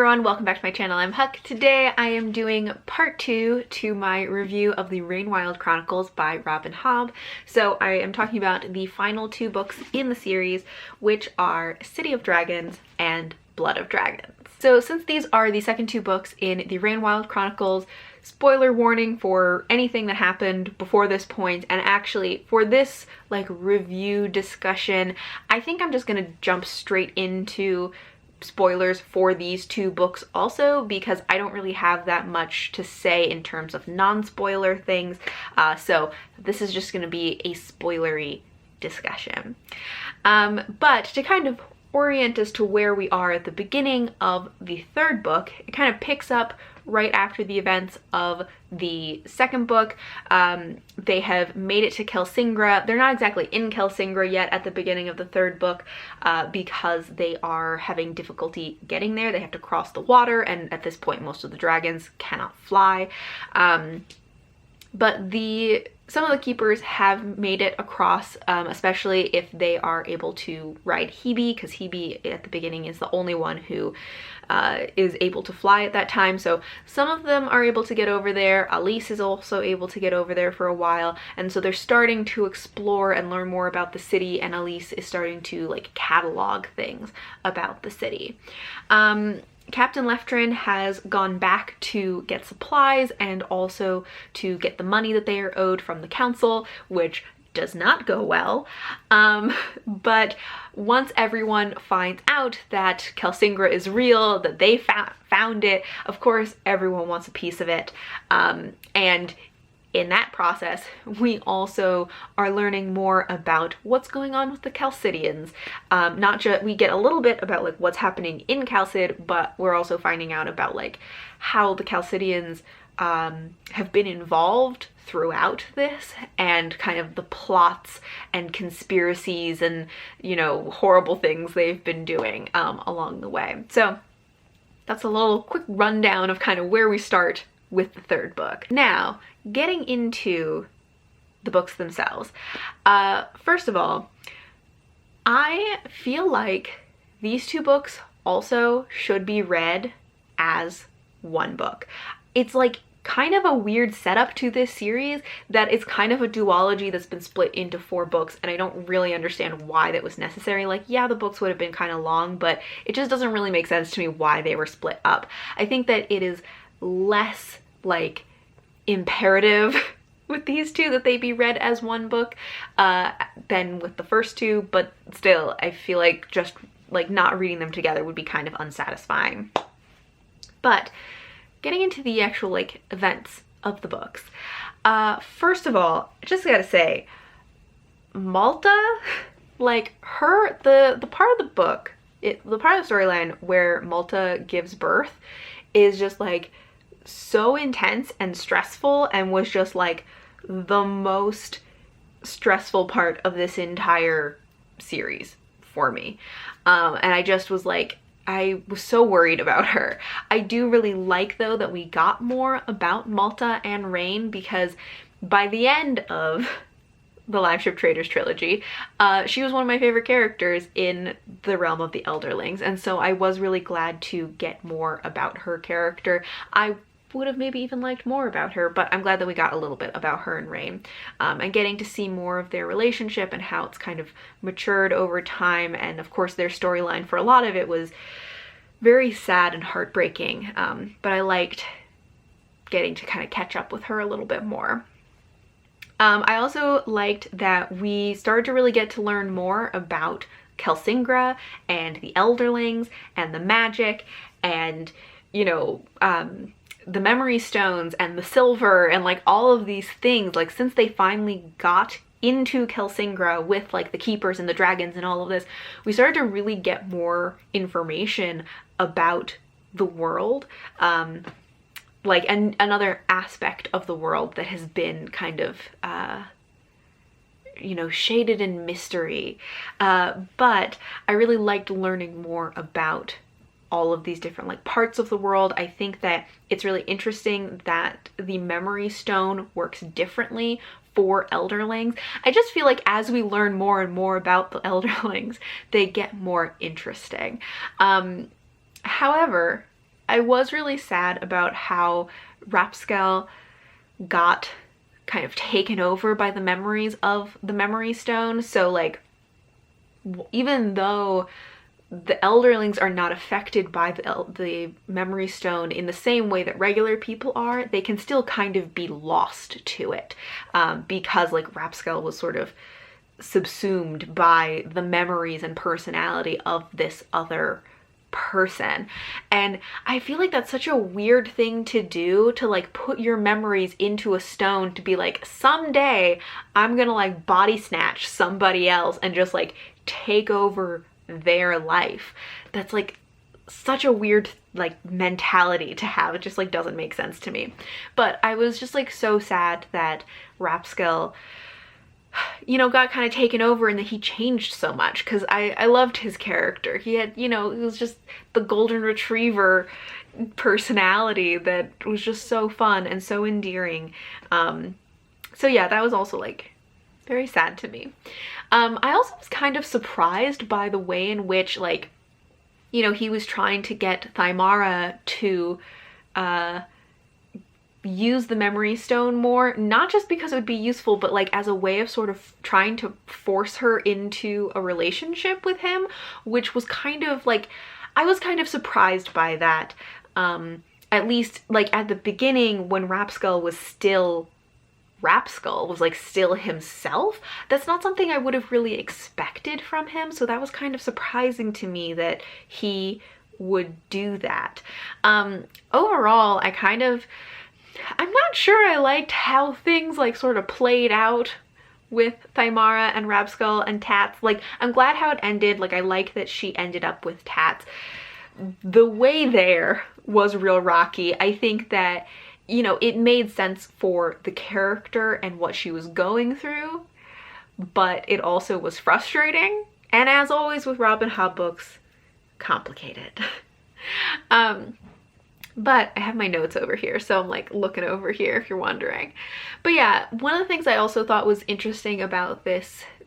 everyone, welcome back to my channel. I'm Huck. Today I am doing part 2 to my review of the Rain Wild Chronicles by Robin Hobb. So I am talking about the final 2 books in the series, which are City of Dragons and Blood of Dragons. So since these are the second 2 books in the Rain Wild Chronicles, spoiler warning for anything that happened before this point, and actually for this like review discussion, I think I'm just gonna jump straight into spoilers for these 2 books also, because I don't really have that much to say in terms of non-spoiler things, so this is just going to be a spoilery discussion. But to kind of orient as to where we are at the beginning of the 3rd book, it kind of picks up right after the events of the 2nd book. They have made it to Kelsingra. They're not exactly in Kelsingra yet at the beginning of the 3rd book because they are having difficulty getting there. They have to cross the water, and at this point most of the dragons cannot fly. But some of the keepers have made it across, especially if they are able to ride Hebe, because Hebe at the beginning is the only one who is able to fly at that time. So some of them are able to get over there. Elise is also able to get over there for a while, and so they're starting to explore and learn more about the city, and Elise is starting to like catalog things about the city. Captain Leftrin has gone back to get supplies and also to get the money that they are owed from the council, which does not go well. But once everyone finds out that Kelsingra is real, that they found it, of course everyone wants a piece of it. And in that process, we also are learning more about what's going on with the Chalcidians. We get a little bit about like what's happening in Chalcid, but we're also finding out about like how the Chalcidians have been involved throughout this, and kind of the plots and conspiracies and, you know, horrible things they've been doing along the way. So that's a little quick rundown of kind of where we start with the 3rd book. Now, getting into the books themselves. First of all, I feel like these 2 books also should be read as one book. It's like kind of a weird setup to this series that it's kind of a duology that's been split into 4 books, and I don't really understand why that was necessary. Like, yeah, the books would have been kind of long, but it just doesn't really make sense to me why they were split up. I think that it is less like imperative with these 2 that they be read as one book than with the first 2, but still I feel like just like not reading them together would be kind of unsatisfying. But getting into the actual like events of the books, first of all, I just gotta say, Malta, like the part of the book, the part of the storyline where Malta gives birth is just like so intense and stressful, and was just like the most stressful part of this entire series for me. And I just was like, I was so worried about her. I do really like though that we got more about Malta and Rain, because by the end of the Live Ship Traders trilogy, she was one of my favorite characters in the realm of the Elderlings, and so I was really glad to get more about her character. I would have maybe even liked more about her, but I'm glad that we got a little bit about her and Rain, and getting to see more of their relationship and how it's kind of matured over time. And of course their storyline for a lot of it was very sad and heartbreaking, but I liked getting to kind of catch up with her a little bit more. I also liked that we started to really get to learn more about Kelsingra and the Elderlings and the magic, and, you know, the memory stones and the silver and like all of these things. Like, since they finally got into Kelsingra with like the keepers and the dragons and all of this, we started to really get more information about the world, like another aspect of the world that has been kind of you know, shaded in mystery, but I really liked learning more about all of these different like parts of the world. I think that it's really interesting that the memory stone works differently for Elderlings. I just feel like as we learn more and more about the Elderlings, they get more interesting. However, I was really sad about how Rapskell got kind of taken over by the memories of the Memory Stone. So like, even though the elderlings are not affected by the Memory Stone in the same way that regular people are, they can still kind of be lost to it, because like Rapskell was sort of subsumed by the memories and personality of this other person. And I feel like that's such a weird thing to do, to like put your memories into a stone, to be like, someday I'm gonna like body snatch somebody else and just like take over their life. That's like such a weird like mentality to have. It just like doesn't make sense to me. But I was just like so sad that Rapskell, you know, got kind of taken over and that he changed so much, because I loved his character. He had, you know, it was just the golden retriever personality that was just so fun and so endearing. So yeah, that was also like very sad to me. I also was kind of surprised by the way in which, like, you know, he was trying to get Thymara to use the Memory Stone more, not just because it would be useful, but like as a way of sort of trying to force her into a relationship with him, which was kind of like, I was kind of surprised by that. At least like at the beginning, when Rapskell was still Rapskell, was like still himself, that's not something I would have really expected from him. So that was kind of surprising to me that he would do that. Overall, I'm not sure I liked how things like sort of played out with Thymara and Rapskell and Tats. Like, I'm glad how it ended. Like, I like that she ended up with Tats. The way there was real rocky. I think that, you know, it made sense for the character and what she was going through, but it also was frustrating. And as always with Robin Hobb books, complicated. But I have my notes over here, so I'm like looking over here if you're wondering. But yeah, one of the things I also thought was interesting about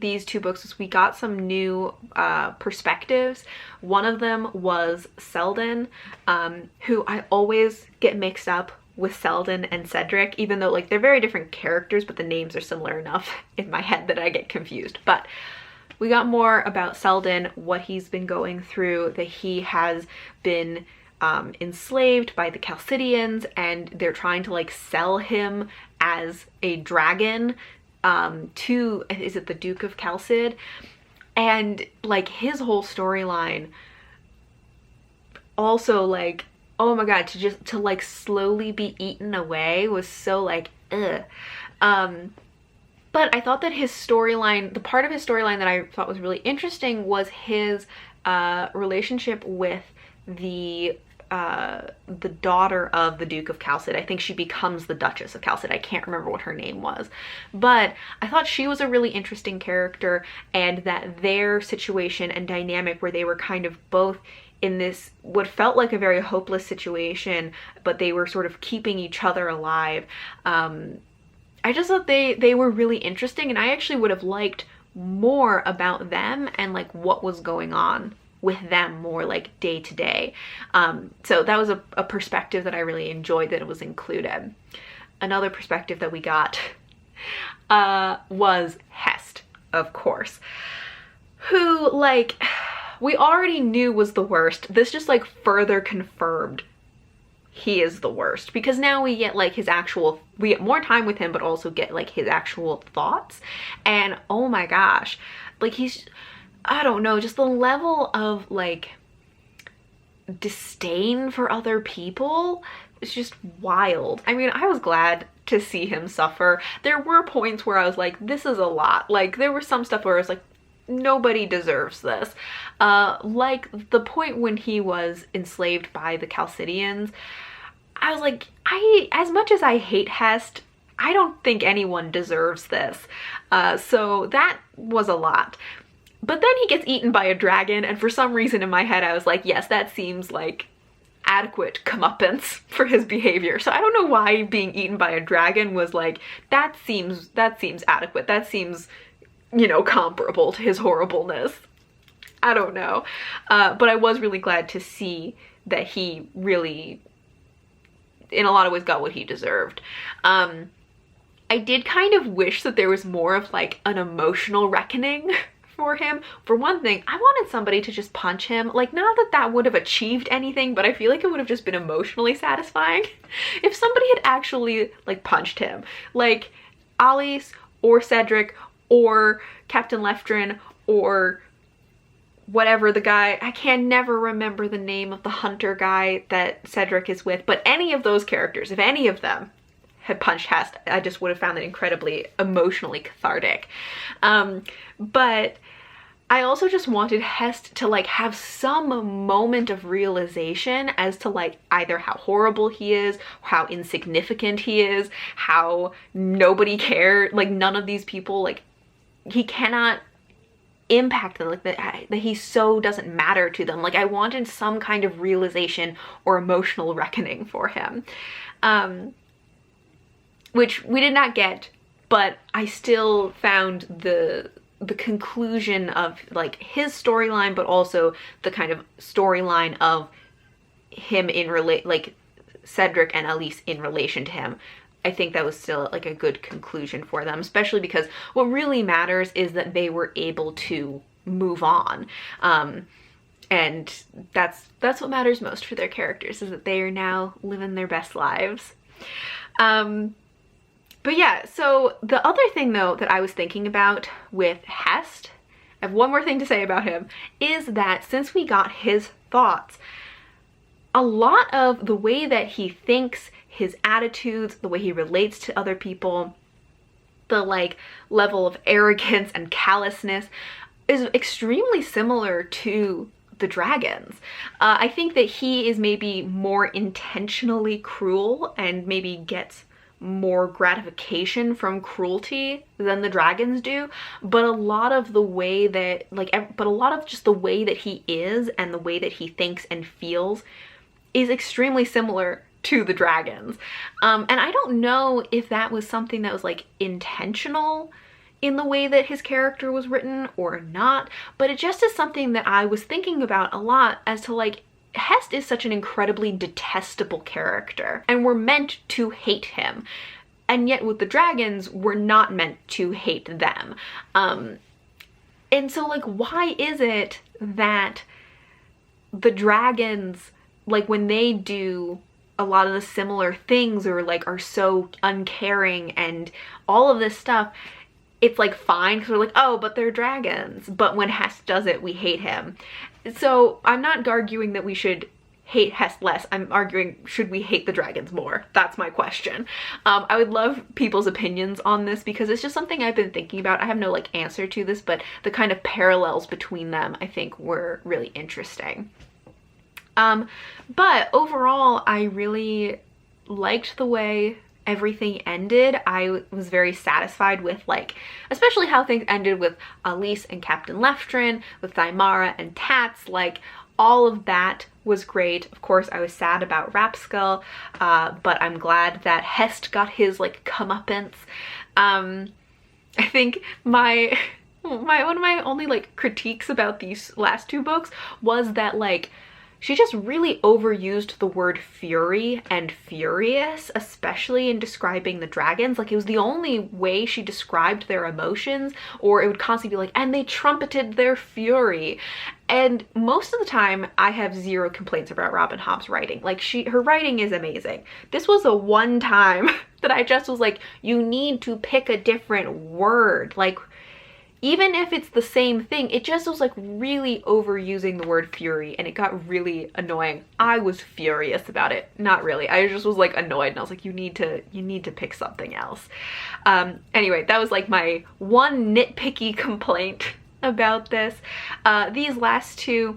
these two books was we got some new perspectives. One of them was Selden, who I always get mixed up with Selden and Cedric, even though like they're very different characters, but the names are similar enough in my head that I get confused. But we got more about Selden, what he's been going through, that he has been enslaved by the Chalcidians, and they're trying to like sell him as a dragon to, is it the Duke of Chalcid? And like his whole storyline also, like, oh my god, to like slowly be eaten away was so like ugh. But I thought that his storyline, the part of his storyline that I thought was really interesting was his relationship with the daughter of the Duke of Chalcid. I think she becomes the Duchess of Chalcid. I can't remember what her name was. But I thought she was a really interesting character, and that their situation and dynamic where they were kind of both in this, what felt like a very hopeless situation, but they were sort of keeping each other alive. I just thought they were really interesting, and I actually would have liked more about them and like what was going on with them more like day to day. So that was a perspective that I really enjoyed that it was included. Another perspective that we got was Hest, of course, who like we already knew was the worst. This just like further confirmed he is the worst, because now we get like we get more time with him, but also get like his actual thoughts. And oh my gosh, like I don't know, just the level of like disdain for other people is just wild. I mean, I was glad to see him suffer. There were points where I was like, this is a lot. Like there was some stuff where I was like, nobody deserves this. Like the point when he was enslaved by the Chalcidians, I was like, as much as I hate Hest, I don't think anyone deserves this. So that was a lot. But then he gets eaten by a dragon, and for some reason in my head I was like, yes, that seems like adequate comeuppance for his behavior. So I don't know why being eaten by a dragon was like, that seems adequate. That seems, you know, comparable to his horribleness. I don't know. But I was really glad to see that he really, in a lot of ways, got what he deserved. I did kind of wish that there was more of like an emotional reckoning for him. For one thing, I wanted somebody to just punch him. Like, not that that would have achieved anything, but I feel like it would have just been emotionally satisfying if somebody had actually like punched him. Like Alice or Cedric or Captain Leftrin or whatever the guy, I can never remember the name of the hunter guy that Cedric is with, but any of those characters, if any of them had punched Hest, I just would have found it incredibly emotionally cathartic. But I also just wanted Hest to like have some moment of realization as to like either how horrible he is, how insignificant he is, how nobody cared, like none of these people, like he cannot impact them, like that he so doesn't matter to them. Like I wanted some kind of realization or emotional reckoning for him. Which we did not get, but I still found the conclusion of like his storyline, but also the kind of storyline of him in like Cedric and Alice in relation to him. I think that was still like a good conclusion for them, especially because what really matters is that they were able to move on. And that's what matters most for their characters, is that they are now living their best lives. But yeah, so the other thing though that I was thinking about with Hest, I have one more thing to say about him, is that since we got his thoughts, a lot of the way that he thinks, his attitudes, the way he relates to other people, the like level of arrogance and callousness is extremely similar to the dragons. I think that he is maybe more intentionally cruel and maybe gets more gratification from cruelty than the dragons do, but a lot of the way that but a lot of just the way that he is and the way that he thinks and feels is extremely similar to the dragons. And I don't know if that was something that was like intentional in the way that his character was written or not, but it just is something that I was thinking about a lot as to like, Hest is such an incredibly detestable character, and we're meant to hate him. And yet with the dragons, we're not meant to hate them. And so like, why is it that the dragons, like when they do a lot of the similar things or like are so uncaring and all of this stuff, it's like fine because we're like, oh, but they're dragons. But when Hest does it, we hate him. So I'm not arguing that we should hate Hest less. I'm arguing, should we hate the dragons more? That's my question. I would love people's opinions on this because it's just something I've been thinking about. I have no like answer to this, but the kind of parallels between them I think were really interesting. But overall, I really liked the way everything ended. I was very satisfied with like, especially how things ended with Alice and Captain Leftrin, with Thymara and Tats, like all of that was great. Of course, I was sad about Rapskull, but I'm glad that Hest got his like comeuppance. I think one of my only like critiques about these last two books was that like, she just really overused the word fury and furious, especially in describing the dragons. Like it was the only way she described their emotions, or it would constantly be like, and they trumpeted their fury. And most of the time I have zero complaints about Robin Hobb's writing. Like her writing is amazing. This was a one time that I just was like, you need to pick a different word. Like, even if it's the same thing, it just was like really overusing the word fury and it got really annoying. I was furious about it. Not really. I just was like annoyed and I was like, you need to pick something else. Anyway, that was like my one nitpicky complaint about this. These last two,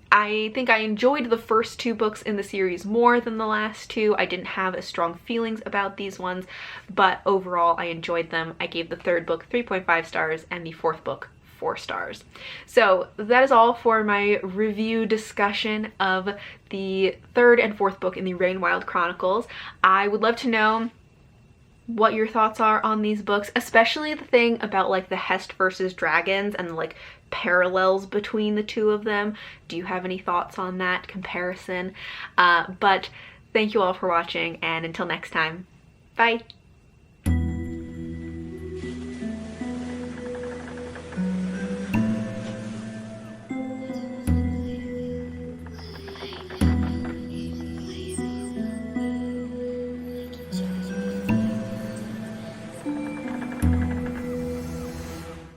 I think I enjoyed the first two books in the series more than the last two. I didn't have as strong feelings about these ones, but overall I enjoyed them. I gave the third book 3.5 stars and the fourth book 4 stars. So that is all for my review discussion of the third and fourth book in the Rain Wild Chronicles. I would love to know what your thoughts are on these books, especially the thing about like the Hest versus dragons and like parallels between the two of them. Do you have any thoughts on that comparison? But thank you all for watching, and until next time, bye!